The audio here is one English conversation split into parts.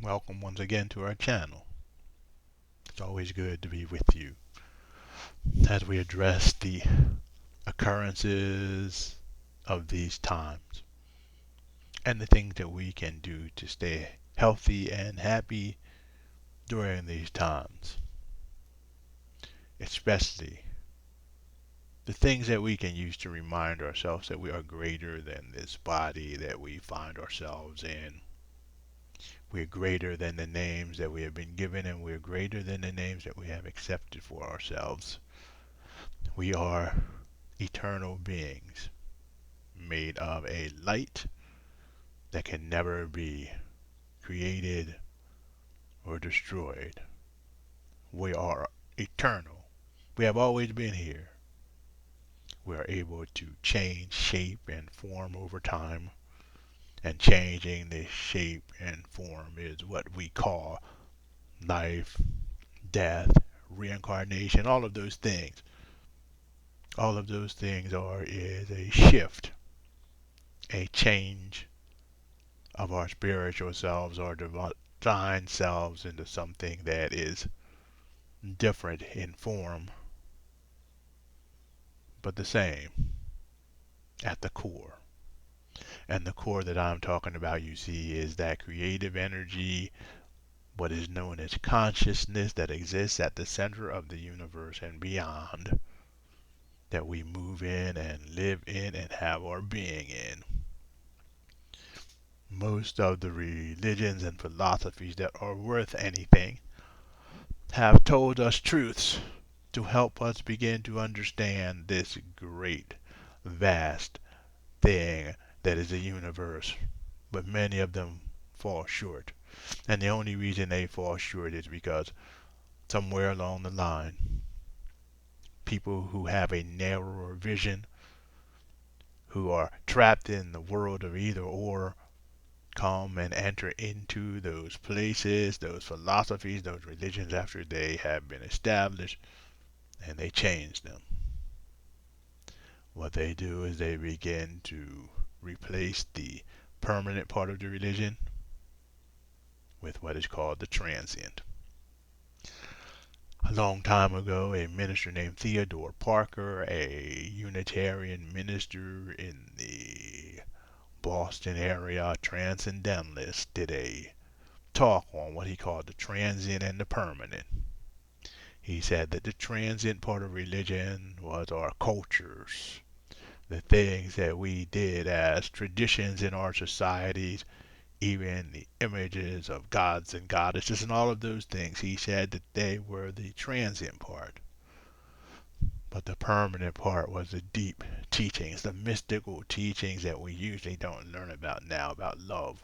Welcome once again to our channel. It's always good to be with you as we address the occurrences of these times and the things that we can do to stay healthy and happy during these times, especially the things that we can use to remind ourselves that we are greater than this body that we find ourselves in. We're greater than the names that we have been given, and we're greater than the names that we have accepted for ourselves. We are eternal beings made of a light that can never be created or destroyed. We are eternal. We have always been here. We are able to change shape and form over time, and changing the shape and form is what we call life, death, reincarnation, all of those things. All of those things is a shift, a change of our spiritual selves or divine selves into something that is different in form but the same at the core. And the core that I'm talking about, you see, is that creative energy, what is known as consciousness that exists at the center of the universe and beyond, that we move in and live in and have our being in. Most of the religions and philosophies that are worth anything have told us truths to help us begin to understand this great, vast thing that is the universe. But many of them fall short. And the only reason they fall short is because somewhere along the line, people who have a narrower vision, who are trapped in the world of either or, come and enter into those places, those philosophies, those religions after they have been established, and they change them. What they do is they begin to replace the permanent part of the religion with what is called the transient. A long time ago, a minister named Theodore Parker, a Unitarian minister in the Boston area, transcendentalist, did a talk on what he called the transient and the permanent. He said that the transient part of religion was our cultures, the things that we did as traditions in our societies, even the images of gods and goddesses and all of those things. He said that they were the transient part. But the permanent part was the deep teachings, the mystical teachings that we usually don't learn about now, about love,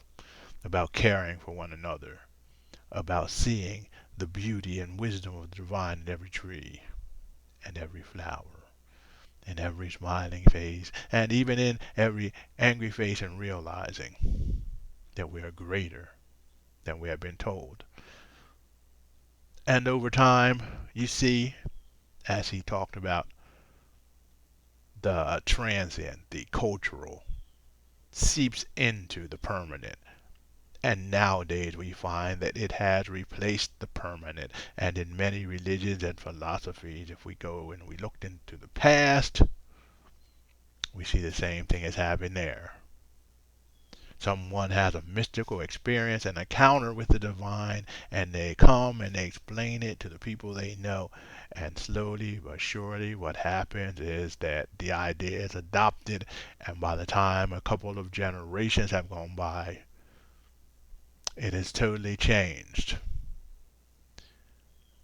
about caring for one another, about seeing the beauty and wisdom of the divine in every tree and every flower, in every smiling face, and even in every angry face, and realizing that we are greater than we have been told. And over time, you see, as he talked about, the transient, the cultural, seeps into the permanent. And nowadays we find that it has replaced the permanent. And in many religions and philosophies, if we go and we looked into the past, we see the same thing has happened there. Someone has a mystical experience, an encounter with the divine, and they come and they explain it to the people they know. And slowly but surely, what happens is that the idea is adopted, and by the time a couple of generations have gone by, it is totally changed.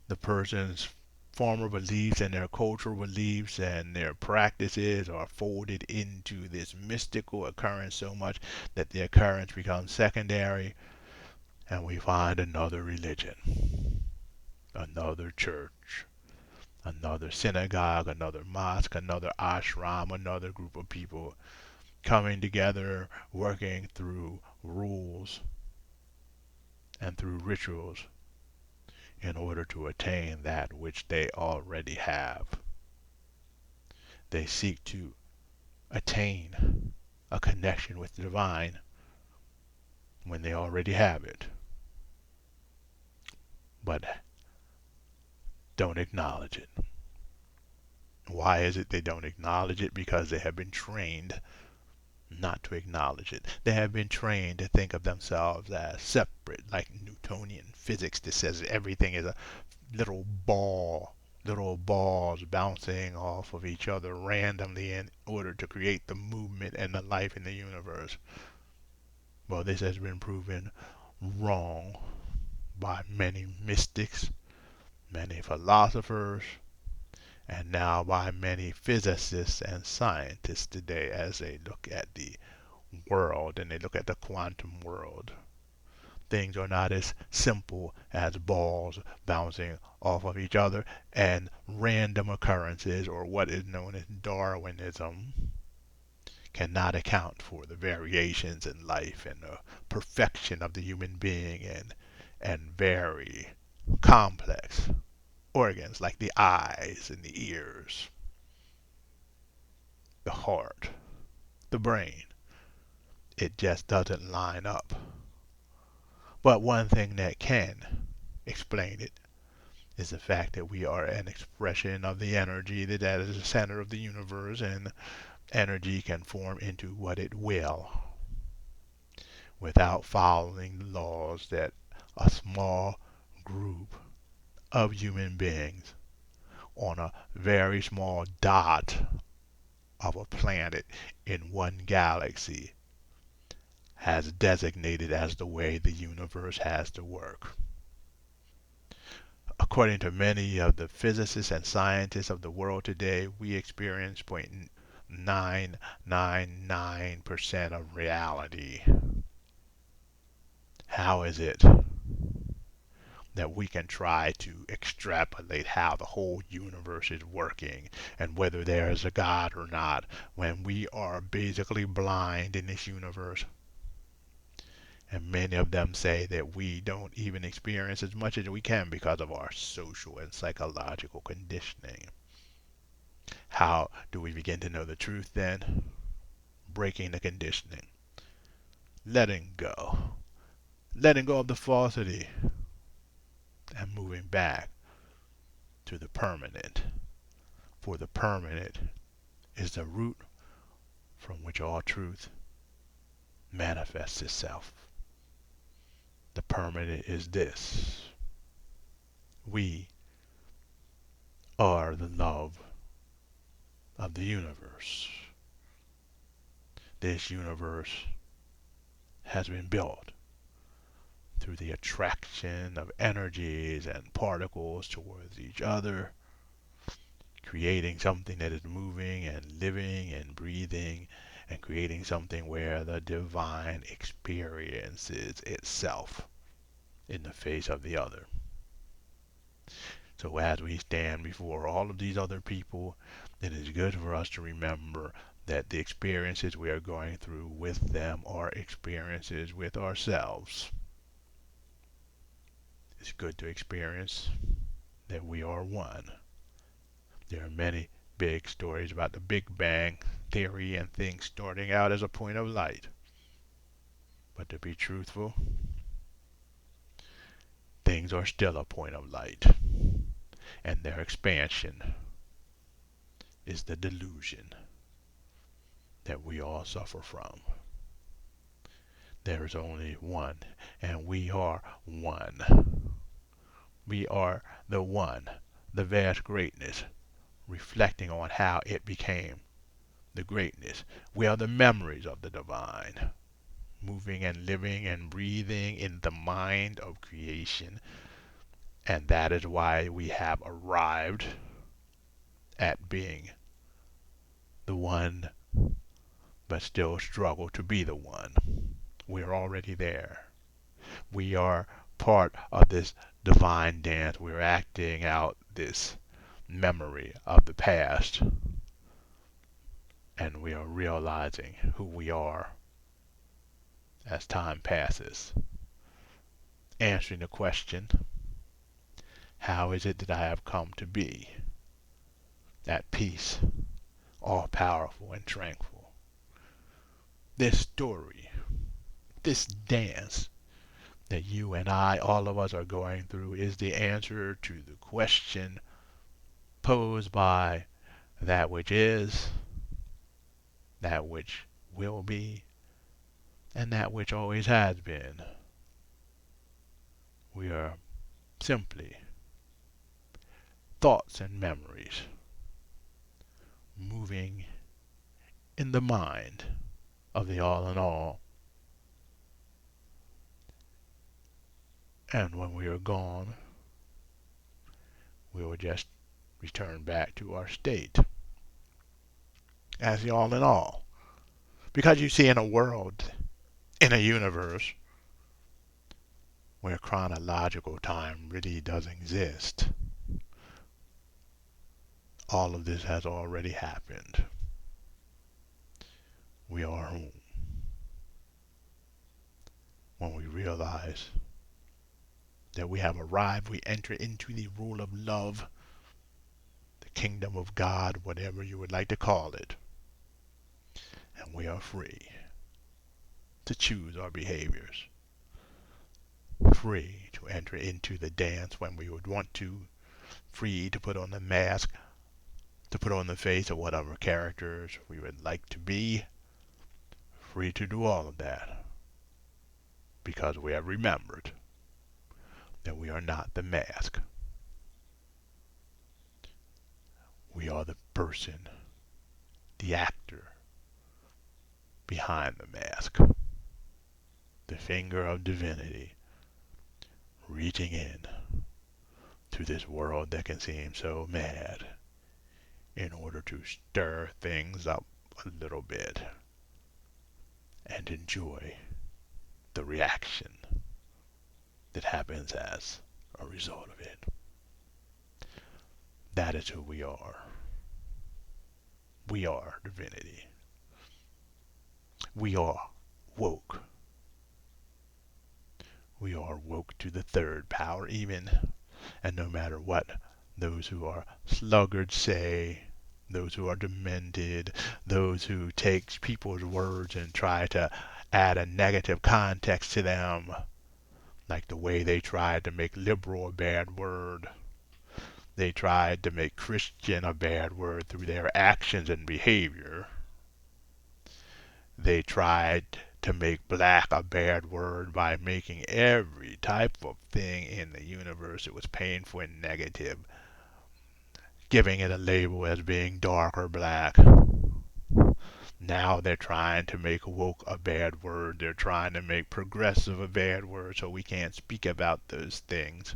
The person's former beliefs and their cultural beliefs and their practices are folded into this mystical occurrence so much that the occurrence becomes secondary, and we find another religion, another church, another synagogue, another mosque, another ashram, another group of people coming together, working through rules and through rituals in order to attain that which they already have. They seek to attain a connection with the divine when they already have it. but don't acknowledge it. Why is it they don't acknowledge it? Because they have been trained not to acknowledge it. They have been trained to think of themselves as separate, like Newtonian physics that says everything is a little ball, little balls bouncing off of each other randomly in order to create the movement and the life in the universe. Well, this has been proven wrong by many mystics, many philosophers, and now by many physicists and scientists today as they look at the world and they look at the quantum world. Things are not as simple as balls bouncing off of each other, and random occurrences, or what is known as Darwinism, cannot account for the variations in life and the perfection of the human being and very complex organs like the eyes and the ears, the heart, the brain. It just doesn't line up. But one thing that can explain it is the fact that we are an expression of the energy that is the center of the universe, and energy can form into what it will without following the laws that a small group of human beings on a very small dot of a planet in one galaxy has designated as the way the universe has to work. According to many of the physicists and scientists of the world today, we experience 0.999% of reality. How is it that we can try to extrapolate how the whole universe is working and whether there is a God or not when we are basically blind in this universe? And many of them say that we don't even experience as much as we can because of our social and psychological conditioning. How do we begin to know the truth then? Breaking the conditioning. Letting go. Letting go of the falsity and moving back to the permanent. For the permanent is the root from which all truth manifests itself. The permanent is this: we are the love of the universe. This universe has been built through the attraction of energies and particles towards each other, creating something that is moving and living and breathing, and creating something where the divine experiences itself in the face of the other. So as we stand before all of these other people, it is good for us to remember that the experiences we are going through with them are experiences with ourselves. It's good to experience that we are one. There are many big stories about the Big Bang theory and things starting out as a point of light. But to be truthful, things are still a point of light, and their expansion is the delusion that we all suffer from. There is only one, and we are one. We are the one, the vast greatness, reflecting on how it became the greatness. We are the memories of the divine, moving and living and breathing in the mind of creation. And that is why we have arrived at being the one, but still struggle to be the one. We're already there. We are part of this divine dance. We're acting out this memory of the past, and we are realizing who we are as time passes. Answering the question, how is it that I have come to be at peace, all powerful and tranquil? This story, this dance that you and I, all of us, are going through is the answer to the question posed by that which is, that which will be, and that which always has been. We are simply thoughts and memories moving in the mind of the all in all. And when we are gone, we will just return back to our state as the all in all. Because you see, in a world, in a universe, where chronological time really does exist, all of this has already happened. We are home. When we realize that we have arrived, we enter into the rule of love, the kingdom of God, whatever you would like to call it, and we are free to choose our behaviors, free to enter into the dance when we would want to, free to put on the mask, to put on the face of whatever characters we would like to be, free to do all of that, because we have remembered that we are not the mask. We are the person, the actor behind the mask, the finger of divinity reaching in to this world that can seem so mad in order to stir things up a little bit and enjoy the reaction that happens as a result of it. That is who we are. We are divinity. We are woke. We are woke to the third power even, and no matter what those who are sluggards say, those who are demented, those who take people's words and try to add a negative context to them, like the way they tried to make liberal a bad word. They tried to make Christian a bad word through their actions and behavior. They tried to make black a bad word by making every type of thing in the universe that was painful and negative, giving it a label as being dark or black. Now they're trying to make woke a bad word. They're trying to make progressive a bad word, so we can't speak about those things.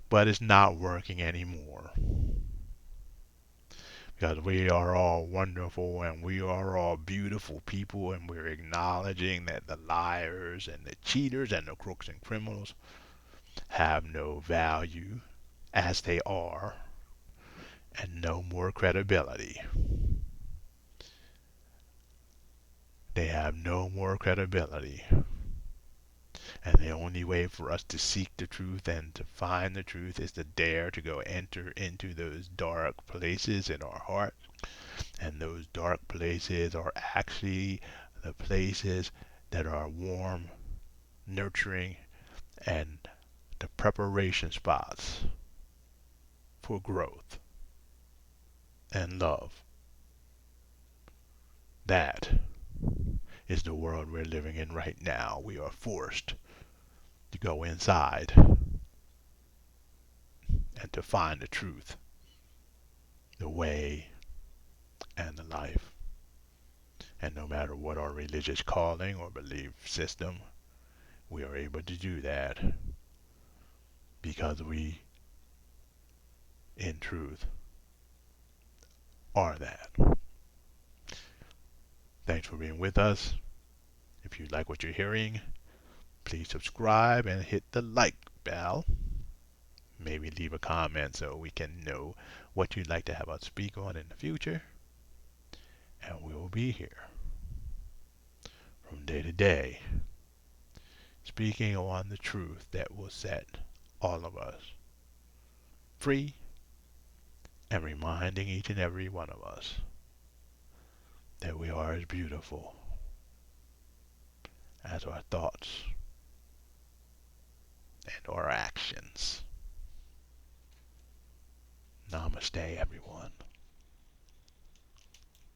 But it's not working anymore. Because we are all wonderful and we are all beautiful people, and we're acknowledging that the liars and the cheaters and the crooks and criminals have no value as they are, and no more credibility. They have no more credibility. And the only way for us to seek the truth and to find the truth is to dare to go enter into those dark places in our heart. And those dark places are actually the places that are warm, nurturing, and the preparation spots for growth and love. That is the world we're living in right now. We are forced to go inside and to find the truth, the way, and the life. And no matter what our religious calling or belief system, we are able to do that because we, in truth, are that. Thanks for being with us. If you like what you're hearing, please subscribe and hit the like bell. Maybe leave a comment so we can know what you'd like to have us speak on in the future. And we will be here from day to day, speaking on the truth that will set all of us free, and reminding each and every one of us that we are as beautiful as our thoughts and our actions. Namaste, everyone.